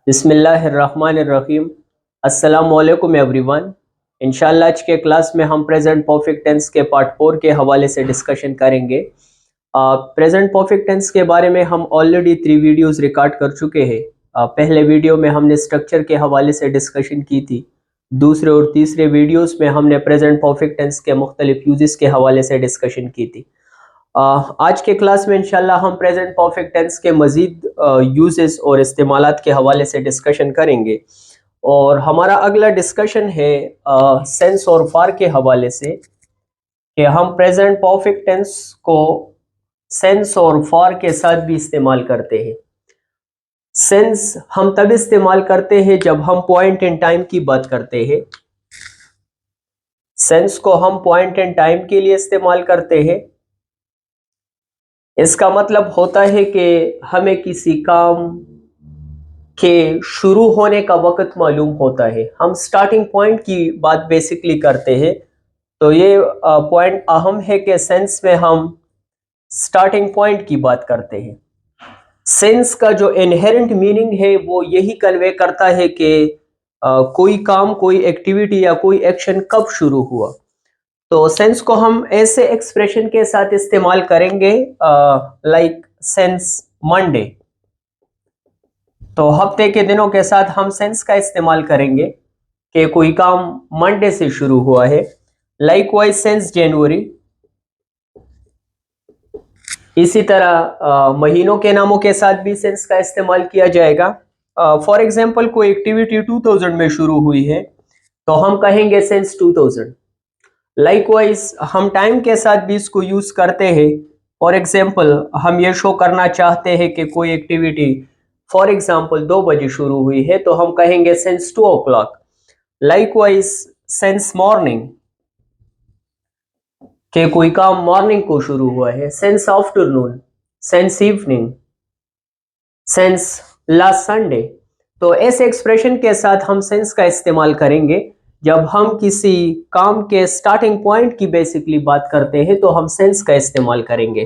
बिस्मिल्लाहिर्रहमानिर्रहीम। अस्सलामुअलैकुम एवरीवन। इंशाल्लाह आज के क्लास में हम प्रेजेंट परफेक्ट टेंस के पार्ट 4 के हवाले से डिस्कशन करेंगे। प्रेजेंट परफेक्ट टेंस के बारे में हम ऑलरेडी 3 वीडियोस रिकॉर्ड कर चुके हैं। पहले वीडियो में हमने स्ट्रक्चर के हवाले से डिस्कशन की थी। दूसरे और तीसरे वीडियोस में हमने प्रेजेंट परफेक्ट टेंस के मुख्तलिफ यूजेस के हवाले से डिस्कशन की थी। आज के क्लास में इंशाल्लाह हम प्रेजेंट परफेक्ट टेंस के मज़ीद यूजेस और इस्तेमालात के हवाले से डिस्कशन करेंगे। और हमारा अगला डिस्कशन है सेंस और फार के हवाले से, कि हम प्रेजेंट परफेक्ट टेंस को सेंस और फार के साथ भी इस्तेमाल करते हैं। सेंस हम तब इस्तेमाल करते हैं जब हम पॉइंट इन टाइम की बात करते हैं। सेंस को हम पॉइंट इन टाइम के लिए इस्तेमाल करते हैं। इसका मतलब होता है कि हमें किसी काम के शुरू होने का वक्त मालूम होता है। हम स्टार्टिंग पॉइंट की बात बेसिकली करते हैं। तो ये पॉइंट अहम है कि सेंस में हम स्टार्टिंग पॉइंट की बात करते हैं। सेंस का जो इनहेरेंट मीनिंग है वो यही कन्वे करता है कि कोई काम, कोई एक्टिविटी या कोई एक्शन कब शुरू हुआ। तो सेंस को हम ऐसे एक्सप्रेशन के साथ इस्तेमाल करेंगे लाइक सेंस मंडे। तो हफ्ते के दिनों के साथ हम सेंस का इस्तेमाल करेंगे कि कोई काम मंडे से शुरू हुआ है। लाइकवाइज सेंस जनवरी। इसी तरह महीनों के नामों के साथ भी सेंस का इस्तेमाल किया जाएगा। फॉर एग्जांपल कोई एक्टिविटी 2000 में शुरू हुई है तो हम कहेंगे सेंस 2000। लाइकवाइज हम टाइम के साथ भी इसको यूज करते हैं। फॉर एग्जांपल हम ये शो करना चाहते हैं कि कोई एक्टिविटी फॉर एग्जांपल 2 बजे शुरू हुई है तो हम कहेंगे since 2 o'clock। Likewise since morning, कि कोई काम मॉर्निंग को शुरू हुआ है। Since afternoon, since evening, since last Sunday. तो ऐसे एक्सप्रेशन के साथ हम सिंस का इस्तेमाल करेंगे जब हम किसी काम के स्टार्टिंग पॉइंट की बेसिकली बात करते हैं, तो हम सिंस का इस्तेमाल करेंगे।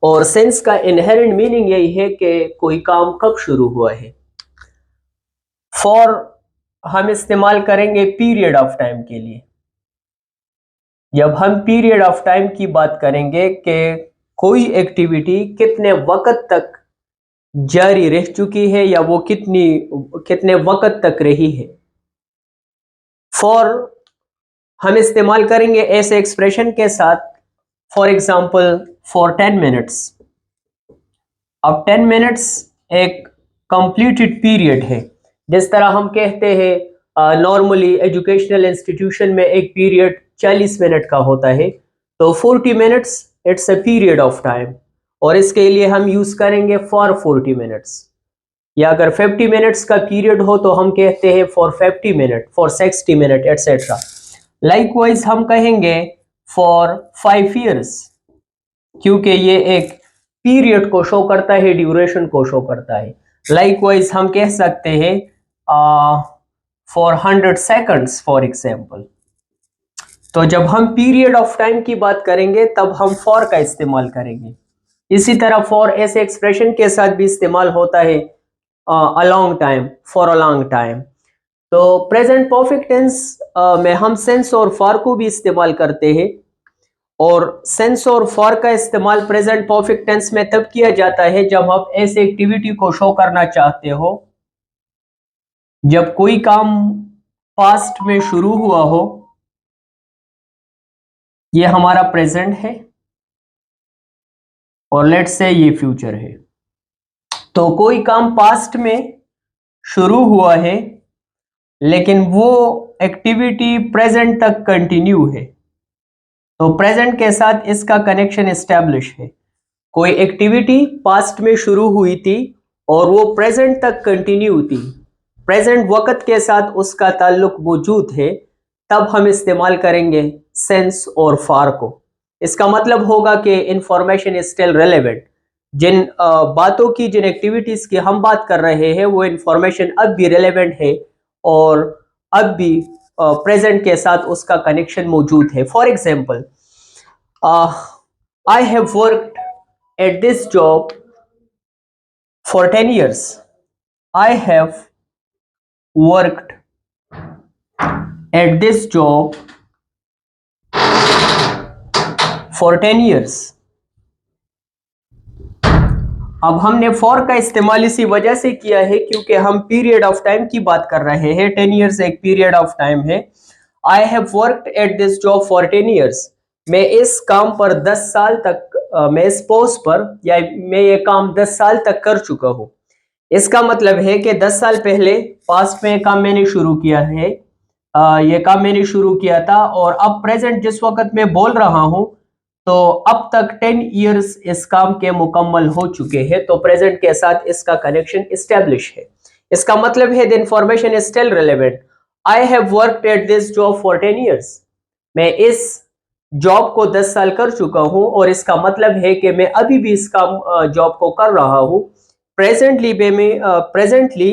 और सेंस का इनहेरेंट मीनिंग यही है कि कोई काम कब शुरू हुआ है। फॉर हम इस्तेमाल करेंगे पीरियड ऑफ टाइम के लिए। जब हम पीरियड ऑफ टाइम की बात करेंगे कि कोई एक्टिविटी कितने वक्त तक जारी रह चुकी है या वो कितने वक्त तक रही है। फॉर हम इस्तेमाल करेंगे ऐसे एक्सप्रेशन के साथ। For example for 10 minutes. अब 10 मिनट्स एक कंप्लीटेड पीरियड है। जिस तरह हम कहते हैं नॉर्मली एजुकेशनल इंस्टीट्यूशन में एक पीरियड 40 मिनट का होता है, तो 40 minutes it's a period of time. और इसके लिए हम यूज करेंगे फॉर 40 मिनट्स। या अगर 50 मिनट्स का पीरियड हो तो हम कहते हैं for 50 minute, for 60 minute etcetera. Likewise हम कहेंगे फॉर 5 years, क्योंकि ये एक पीरियड को शो करता है, ड्यूरेशन को शो करता है। लाइकवाइज हम कह सकते हैं फॉर 100 सेकंड्स फॉर एग्जांपल। तो जब हम पीरियड ऑफ टाइम की बात करेंगे तब हम फॉर का इस्तेमाल करेंगे। इसी तरह फॉर ऐसे एक्सप्रेशन के साथ भी इस्तेमाल होता है a long time, for a long time. तो प्रेजेंट परफेक्ट टेंस में हम सेंस और फॉर को भी इस्तेमाल करते हैं। और सेंस और फॉर का इस्तेमाल प्रेजेंट परफेक्ट टेंस में तब किया जाता है जब आप ऐसे एक्टिविटी को शो करना चाहते हो जब कोई काम पास्ट में शुरू हुआ हो। ये हमारा प्रेजेंट है और लेट्स से ये फ्यूचर है। तो कोई काम पास्ट में शुरू हुआ है लेकिन वो एक्टिविटी प्रेजेंट तक कंटिन्यू है, तो प्रेजेंट के साथ इसका कनेक्शन एस्टेब्लिश है। कोई एक्टिविटी पास्ट में शुरू हुई थी और वो प्रेजेंट तक कंटिन्यू थी, प्रेजेंट वक्त के साथ उसका ताल्लुक मौजूद है, तब हम इस्तेमाल करेंगे सेंस और फॉर को। इसका मतलब होगा कि इंफॉर्मेशन इज स्टिल रेलेवेंट। जिन बातों की, जिन एक्टिविटीज की हम बात कर रहे हैं वो इंफॉर्मेशन अब भी रेलेवेंट है और अब भी प्रेजेंट के साथ उसका कनेक्शन मौजूद है। For example, I have worked at this job for 10 years। I have worked at this job for 10 years. अब हमने फॉर का इस्तेमाल इसी वजह से किया है क्योंकि हम पीरियड ऑफ टाइम की बात कर रहे हैं। 10 ईयर्स एक पीरियड ऑफ टाइम है। I have worked at this job for 10 years. मैं इस काम पर 10 साल तक मैं इस पोस्ट पर या मैं ये काम 10 साल तक कर चुका हूँ। इसका मतलब है कि 10 साल पहले पास्ट में काम मैंने शुरू किया है। ये काम मैंने शुरू किया था और अब प्रेजेंट जिस वक्त मैं बोल रहा हूँ तो अब तक 10 इयर्स इस काम के मुकम्मल हो चुके हैं, तो प्रेजेंट के साथ इसका कनेक्शन इस्टेब्लिश है। इसका मतलब है the information is still relevant. I have worked at this job for 10 years. मैं इस जॉब को 10 साल कर चुका हूं और इसका मतलब है कि मैं अभी भी इस काम जॉब को कर रहा हूं। प्रेजेंटली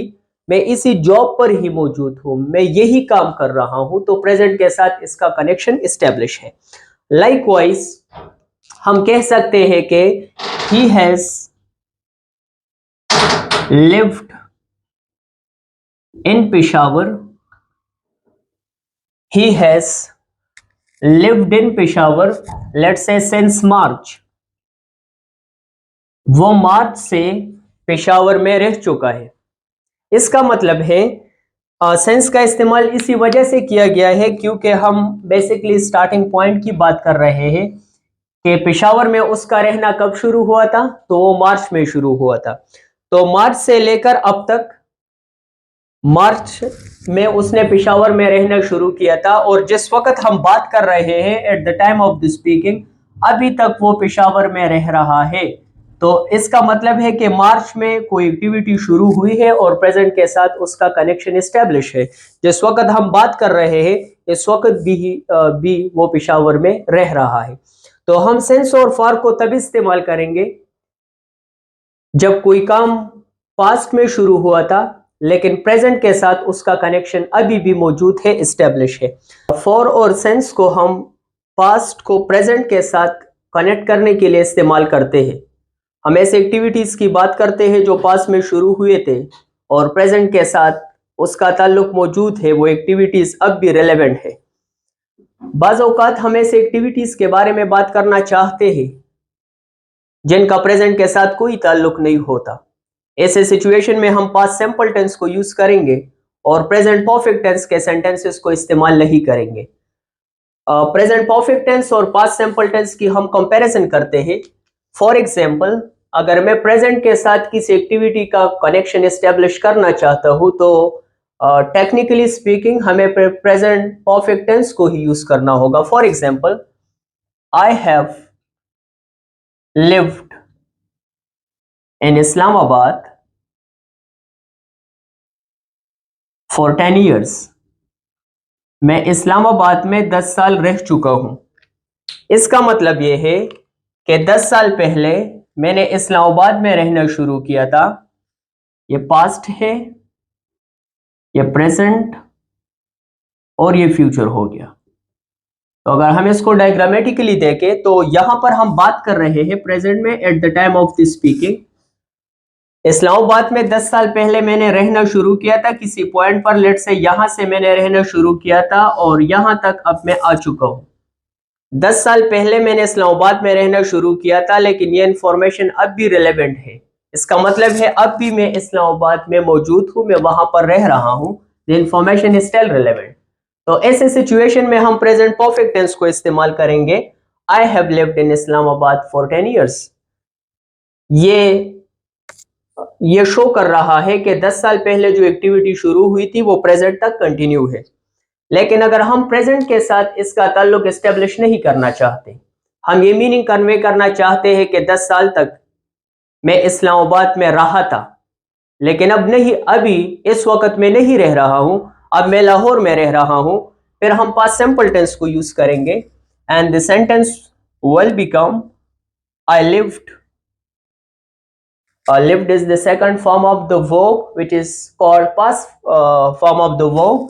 मैं इसी जॉब पर ही मौजूद हूं, मैं यही काम कर रहा हूं, तो प्रेजेंट के साथ इसका कनेक्शन इस्टेब्लिश है। लाइकवाइज हम कह सकते हैं कि he has lived in Peshawar. He has lived in Peshawar let's say since मार्च। वो मार्च से पेशावर में रह चुका है। इसका मतलब है सेंस का इस्तेमाल इसी वजह से किया गया है क्योंकि हम बेसिकली स्टार्टिंग पॉइंट की बात कर रहे हैं कि पेशावर में उसका रहना कब शुरू हुआ था, तो वो मार्च में शुरू हुआ था। तो मार्च से लेकर अब तक मार्च में उसने पेशावर में रहना शुरू किया था और जिस वक्त हम बात कर रहे हैं at the time of the speaking अभी तक वो पेशावर में रह रहा है। तो इसका मतलब है कि मार्च में कोई एक्टिविटी शुरू हुई है और प्रेजेंट के साथ उसका कनेक्शन एस्टेब्लिश है। जिस वक्त हम बात कर रहे हैं इस वक्त भी वो पेशावर में रह रहा है। तो हम सेंस और फॉर को तब इस्तेमाल करेंगे जब कोई काम पास्ट में शुरू हुआ था लेकिन प्रेजेंट के साथ उसका कनेक्शन अभी भी मौजूद है, एस्टेब्लिश है। फॉर और सेंस को हम पास्ट को प्रेजेंट के साथ कनेक्ट करने के लिए इस्तेमाल करते हैं। हम ऐसे एक्टिविटीज की बात करते हैं जो पास्ट में शुरू हुए थे और प्रेजेंट के साथ उसका ताल्लुक मौजूद है, वो एक्टिविटीज अब भी रेलेवेंट है। बाज़ औक़ात हम ऐसे एक्टिविटीज के बारे में बात करना चाहते हैं जिनका प्रेजेंट के साथ कोई ताल्लुक नहीं होता। ऐसे सिचुएशन में हम पास्ट सिंपल टेंस को यूज करेंगे और प्रेजेंट परफेक्ट टेंस के सेंटेंसेस को इस्तेमाल नहीं करेंगे। प्रेजेंट परफेक्ट टेंस और पास्ट सिंपल टेंस की हम कंपैरिजन करते हैं। फॉर एग्जांपल अगर मैं प्रेजेंट के साथ किसी एक्टिविटी का कनेक्शन एस्टेब्लिश करना चाहता हूं तो टेक्निकली स्पीकिंग हमें प्रेजेंट परफेक्ट टेंस को ही यूज करना होगा। For example I have lived in Islamabad for 10 years. मैं इस्लामाबाद में 10 साल रह चुका हूं। इसका मतलब यह है कि 10 साल पहले मैंने इस्लामाबाद में रहना शुरू किया था। ये पास्ट है, ये प्रेजेंट और ये फ्यूचर हो गया। तो अगर हम इसको डायग्रामेटिकली देखें तो यहां पर हम बात कर रहे हैं प्रेजेंट में at the time of the speaking. Islamabad में 10 साल पहले मैंने रहना शुरू किया था किसी पॉइंट पर, लेट से यहां से मैंने रहना शुरू किया था और यहां तक अब मैं आ चुका हूं। 10 साल पहले मैंने इस्लामाबाद में रहना शुरू किया था लेकिन ये इंफॉर्मेशन अब भी रिलेवेंट है। इसका मतलब है अब भी मैं इस्लामाबाद में मौजूद हूं, मैं वहां पर रह रहा हूं। The information is still relevant. तो ऐसे सिचुएशन में हम प्रेजेंट परफेक्ट टेंस को इस्तेमाल करेंगे। I have lived in Islamabad for 10 years. ये शो कर रहा है कि 10 साल पहले जो एक्टिविटी शुरू हुई थी वो प्रेजेंट तक कंटिन्यू है। लेकिन अगर हम प्रेजेंट के साथ इसका ताल्लुक एस्टेब्लिश नहीं करना चाहते, हम ये मीनिंग कन्वे करना चाहते हैं कि 10 साल तक मैं इस्लामाबाद में रहा था लेकिन अब नहीं, अभी इस वक्त में नहीं रह रहा हूं, अब मैं लाहौर में रह रहा हूं, फिर हम पास्ट सिंपल टेंस को यूज करेंगे and the sentence will become I lived. Lived is the second form of the verb which is called past form of the verb.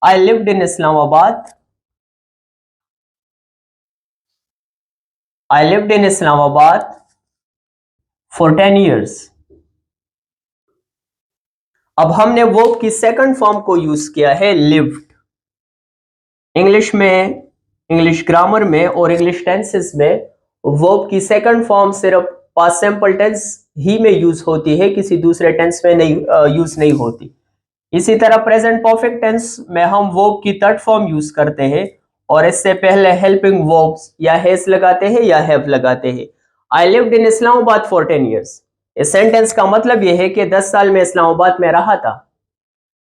I lived in Islamabad. I lived in Islamabad for 10 years. अब हमने verb की second form को use किया है lived. English में, English grammar में और English tenses में वर्ब की सेकंड फॉर्म सिर्फ पास्ट सिंपल टेंस ही में यूज होती है, किसी दूसरे टेंस में नहीं यूज नहीं होती। इसी तरह प्रेजेंट परफेक्ट टेंस में हम वर्ब की थर्ड फॉर्म यूज करते हैं और इससे पहले हेल्पिंग वर्ब्स या हैज लगाते हैं या हैव लगाते हैं। I lived in Islamabad for 10 years। इस सेंटेंस का मतलब यह है कि 10 साल में इस्लामाबाद में रहा था,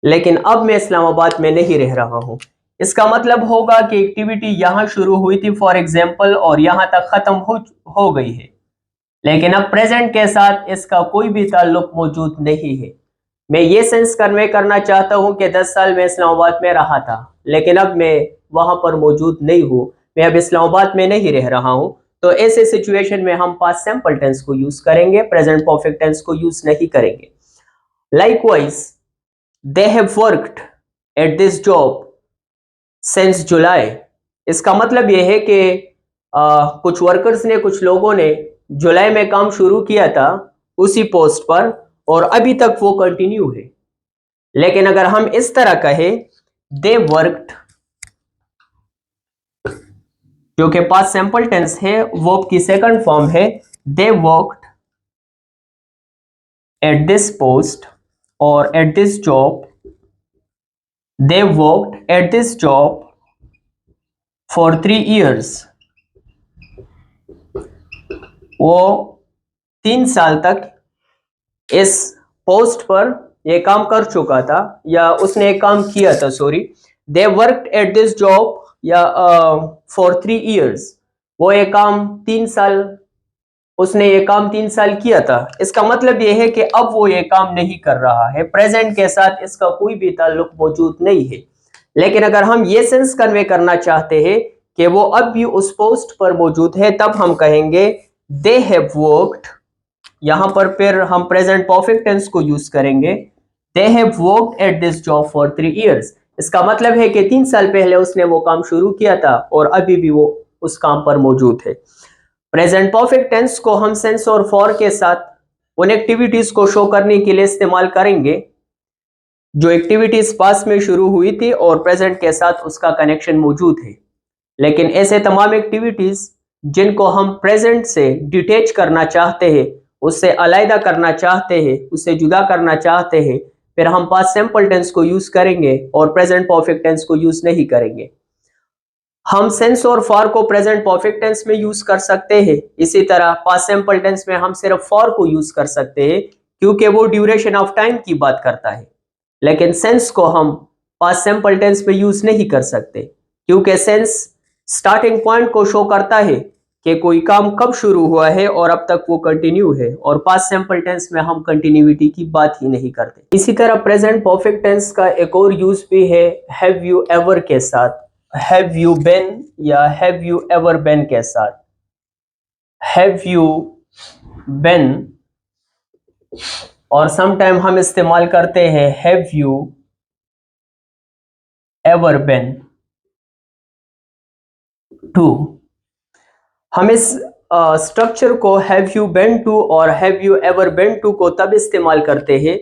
लेकिन अब मैं इस्लामाबाद में नहीं रह रहा हूं। इसका मतलब होगा कि एक्टिविटी यहां शुरू हुई थी फॉर एग्जाम्पल और यहां तक खत्म हो गई है, लेकिन अब प्रेजेंट के साथ इसका कोई भी ताल्लुक मौजूद नहीं है। मैं ये सेंस कन्वे करना चाहता हूं कि 10 साल में इस्लामाबाद में रहा था, लेकिन अब मैं वहां पर मौजूद नहीं हूं, मैं अब इस्लामाबाद में नहीं रह रहा हूं। तो ऐसे सिचुएशन में हम पास्ट सिंपल टेंस को यूज करेंगे, प्रेजेंट परफेक्ट टेंस को यूज नहीं करेंगे। Likewise, they have worked at this job since जुलाई। इसका मतलब यह है कि कुछ वर्कर्स ने, कुछ लोगों ने जुलाई में काम शुरू किया था उसी पोस्ट पर और अभी तक वो कंटिन्यू है। लेकिन अगर हम इस तरह कहें दे वर्कड, जो कि पास्ट सिंपल टेंस है, वर्ब की सेकंड फॉर्म है, they worked at this post और at this job, they worked at this job for 3 years। वो 3 साल तक इस पोस्ट पर यह काम कर चुका था या उसने एक काम किया था, sorry. They worked at this job या फॉर 3 years। वो ये काम 3 साल, उसने ये काम 3 साल किया था। इसका मतलब यह है कि अब वो ये काम नहीं कर रहा है, प्रेजेंट के साथ इसका कोई भी ताल्लुक मौजूद नहीं है। लेकिन अगर हम ये सेंस कन्वे करना चाहते हैं कि वो अब भी उस पोस्ट पर मौजूद है, तब हम कहेंगे दे हैव वर्कड। यहां पर फिर हम प्रेजेंट परफेक्ट टेंस को यूज करेंगे, they have worked at this job for 3 years। इसका मतलब है कि 3 साल पहले उसने वो काम शुरू किया था और अभी भी वो उस काम पर मौजूद है। प्रेजेंट परफेक्ट टेंस को हम सेंस और फॉर के साथ उन एक्टिविटीज को शो करने के लिए इस्तेमाल करेंगे जो एक्टिविटीज पास्ट में शुरू हुई थी और प्रेजेंट के साथ उसका कनेक्शन मौजूद है। लेकिन ऐसे तमाम एक्टिविटीज जिनको हम प्रेजेंट से डिटेच करना चाहते हैं, उससे अलग करना चाहते हैं, उससे जुदा करना चाहते हैं, फिर हम पास्ट सिंपल टेंस को यूज करेंगे और प्रेजेंट परफेक्ट टेंस को यूज नहीं करेंगे। हम सेंस और फॉर को प्रेजेंट परफेक्ट टेंस में यूज कर सकते हैं, इसी तरह पास्ट सिंपल टेंस में हम सिर्फ फॉर को यूज कर सकते हैं क्योंकि वो ड्यूरेशन ऑफ टाइम की बात करता है। लेकिन सेंस को हम पास्ट सिंपल टेंस में यूज नहीं कर सकते क्योंकि सेंस स्टार्टिंग पॉइंट को शो करता है कि कोई काम कब शुरू हुआ है और अब तक वो कंटिन्यू है, और पास्ट सिंपल टेंस में हम कंटिन्यूटी की बात ही नहीं करते। इसी तरह प्रेजेंट परफेक्ट टेंस का एक और यूज भी है हैव यू एवर के साथ, हैव यू बीन या हैव यू एवर बीन के साथ। हैव यू बीन और समटाइम हम इस्तेमाल करते हैं have you ever been to. हम इस स्ट्रक्चर को हैव यू बीन टू और have you ever been to को तब इस्तेमाल करते हैं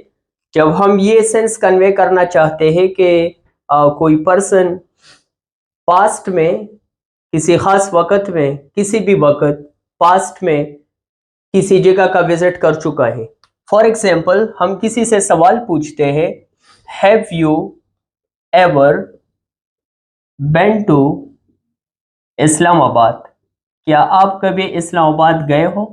जब हम ये सेंस कन्वे करना चाहते हैं कि कोई पर्सन पास्ट में किसी खास वक्त में, किसी भी वक्त पास्ट में किसी जगह का विजिट कर चुका है। फॉर एग्जाम्पल, हम किसी से सवाल पूछते हैं have you ever been to Islamabad, क्या आप कभी इस्लामाबाद गए हो?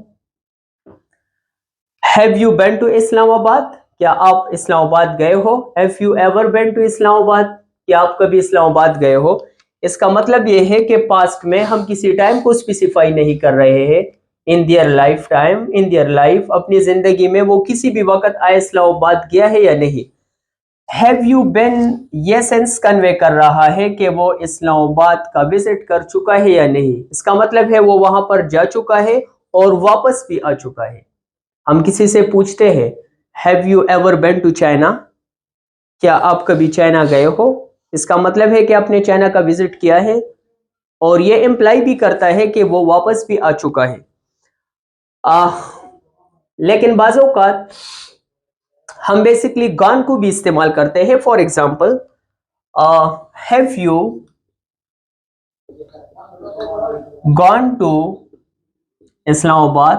Have you been to Islamabad, क्या आप इस्लामाबाद गए हो? Have you ever been to Islamabad, क्या आप कभी इस्लामाबाद गए हो? इसका मतलब यह है कि पास्ट में हम किसी टाइम को स्पेसिफाई नहीं कर रहे हैं। In their life time, in their life, अपनी जिंदगी में वो किसी भी वक्त आए इस्लामाबाद गया है या नहीं। हैव यू बीन ये सेंस कन्वे कर रहा है कि वो इस्लामाबाद का विजिट कर चुका है या नहीं। इसका मतलब है वो वहां पर जा चुका है और वापस भी आ चुका है। हम किसी से पूछते हैं have you ever been to China, क्या आप कभी चाइना गए हो? इसका मतलब है कि आपने चाइना का विजिट किया है और ये इम्प्लाई भी करता है कि वो वापस भी आ चुका है। लेकिन बाज़ औक़ात हम बेसिकली गॉन को भी इस्तेमाल करते हैं। For example, have you gone to Islamabad?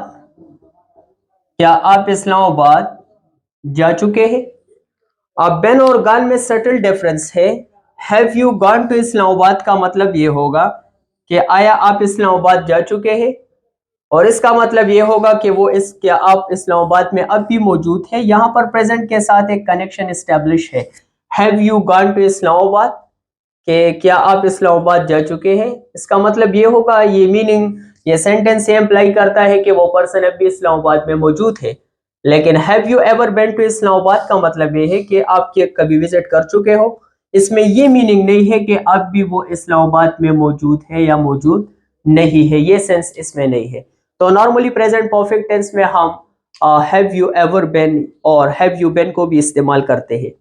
क्या आप इस्लामाबाद जा चुके हैं? अब बेन और गॉन में सटल डिफरेंस है। Have you gone to Islamabad का मतलब ये होगा कि आया आप इस्लामाबाद जा चुके हैं, और इसका मतलब ये होगा कि क्या आप इस्लामाबाद में अब भी मौजूद है। यहाँ पर प्रेजेंट के साथ एक कनेक्शन एस्टेब्लिश है। Have you gone to Islamabad, कि क्या आप इस्लामाबाद जा चुके हैं, इसका मतलब ये होगा, ये मीनिंग, ये सेंटेंस ये एम्प्लाई करता है कि वो पर्सन अब भी इस्लामाबाद में मौजूद है। लेकिन have you ever been to Islamabad का मतलब ये है कि आप कभी विजिट कर चुके हो। इसमें ये मीनिंग नहीं है कि अब भी वो इस्लामाबाद में मौजूद है या मौजूद नहीं है, ये सेंस इसमें नहीं है। तो नॉर्मली प्रेजेंट परफेक्ट टेंस में हम हैव यू एवर बीन और हैव यू बीन को भी इस्तेमाल करते हैं।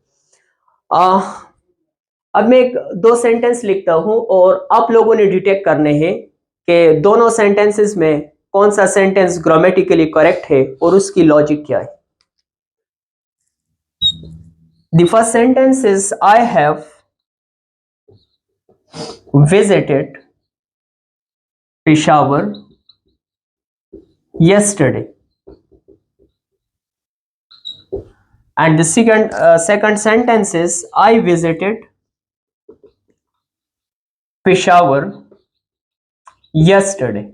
अब मैं दो सेंटेंस लिखता हूं और आप लोगों ने डिटेक्ट करने हैं कि दोनों सेंटेंसेस में कौन सा सेंटेंस ग्रामेटिकली करेक्ट है और उसकी लॉजिक क्या है। The first sentence is I have visited Peshawar yesterday, and the second sentence is I visited Peshawar yesterday.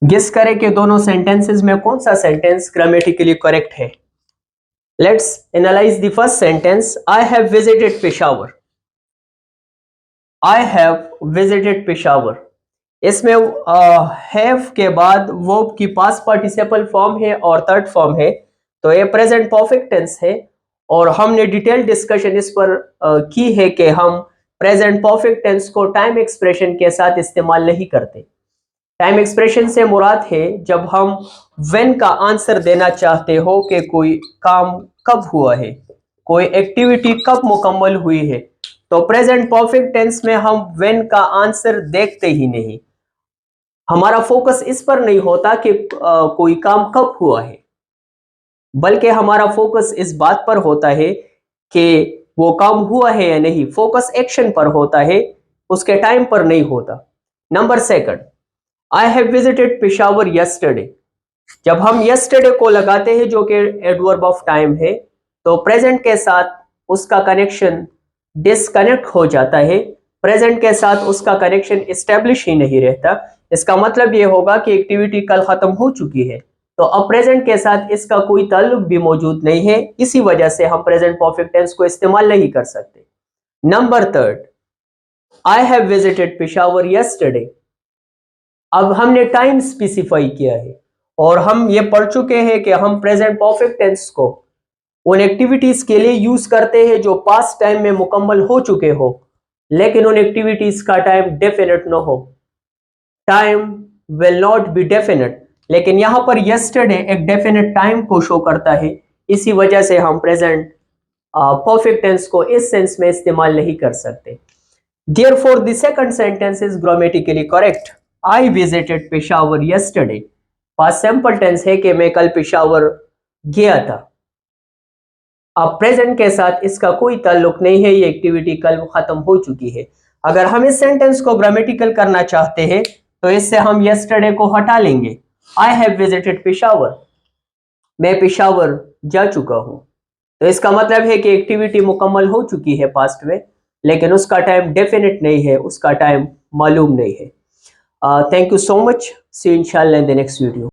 Guess करें कि दोनों सेंटेंसेस में कौन सा सेंटेंस ग्रामेटिकली करेक्ट है। Let's analyse the first sentence, I have visited Peshawar. I have visited Peshawar, इसमें have के बाद वर्ब की पास्ट पार्टिसिपल फॉर्म है और थर्ड फॉर्म है, तो ये प्रेजेंट परफेक्ट टेंस है। और हमने डिटेल डिस्कशन इस पर की है कि हम प्रेजेंट परफेक्ट टेंस को टाइम एक्सप्रेशन के साथ इस्तेमाल नहीं करते। टाइम एक्सप्रेशन से मुराद है जब हम व्हेन का आंसर देना चाहते हो कि कोई काम कब हुआ है, कोई एक्टिविटी कब मुकम्मल हुई है, तो प्रेजेंट परफेक्ट टेंस में हम व्हेन का आंसर देखते ही नहीं। हमारा फोकस इस पर नहीं होता कि कोई काम कब हुआ है, बल्कि हमारा फोकस इस बात पर होता है कि वो काम हुआ है या नहीं। फोकस एक्शन पर होता है, उसके टाइम पर नहीं होता। Number second, I have visited Peshawar yesterday. जब हम यस्टरडे को लगाते हैं जो कि एडवर्ब ऑफ टाइम है, तो प्रेजेंट के साथ उसका कनेक्शन डिस्कनेक्ट हो जाता है, प्रेजेंट के साथ उसका कनेक्शन एस्टेब्लिश ही नहीं रहता। इसका मतलब ये होगा कि एक्टिविटी कल खत्म हो चुकी है, तो अब प्रेजेंट के साथ इसका कोई ताल्लुक भी मौजूद नहीं है। इसी वजह से हम प्रेजेंट परफेक्ट टेंस को इस्तेमाल नहीं कर सकते। Number third, I have visited Peshawar yesterday. अब हमने टाइम स्पेसिफाई किया है और हम ये पढ़ चुके हैं कि हम प्रेजेंट परफेक्ट टेंस को उन एक्टिविटीज के लिए यूज करते हैं जो पास्ट टाइम में मुकम्मल हो चुके हो, लेकिन उन एक्टिविटीज का टाइम डेफिनेट न हो। Time will not be definite, लेकिन यहां पर यस्टरडे एक डेफिनेट टाइम को शो करता है। इसी वजह से हम प्रेजेंट परफेक्ट टेंस को इस सेंस में इस्तेमाल नहीं कर सकते। Therefore, the second sentence is grammatically correct. I visited Peshawar yesterday. Past simple tense है कि मैं कल पेशावर गया था। अब प्रेजेंट के साथ इसका कोई ताल्लुक नहीं है, ये एक्टिविटी कल खत्म हो चुकी है। अगर हम इस सेंटेंस को ग्रामेटिकल करना चाहते हैं तो इससे हम यस्टरडे को हटा लेंगे। आई हैव विजिटेड पेशावर, मैं पेशावर जा चुका हूं, तो इसका मतलब है कि एक्टिविटी मुकम्मल हो चुकी है पास्ट में, लेकिन उसका टाइम डेफिनेट नहीं है, उसका टाइम मालूम नहीं है। Thank you so much, see you इंशाल्लाह इन द नेक्स्ट वीडियो।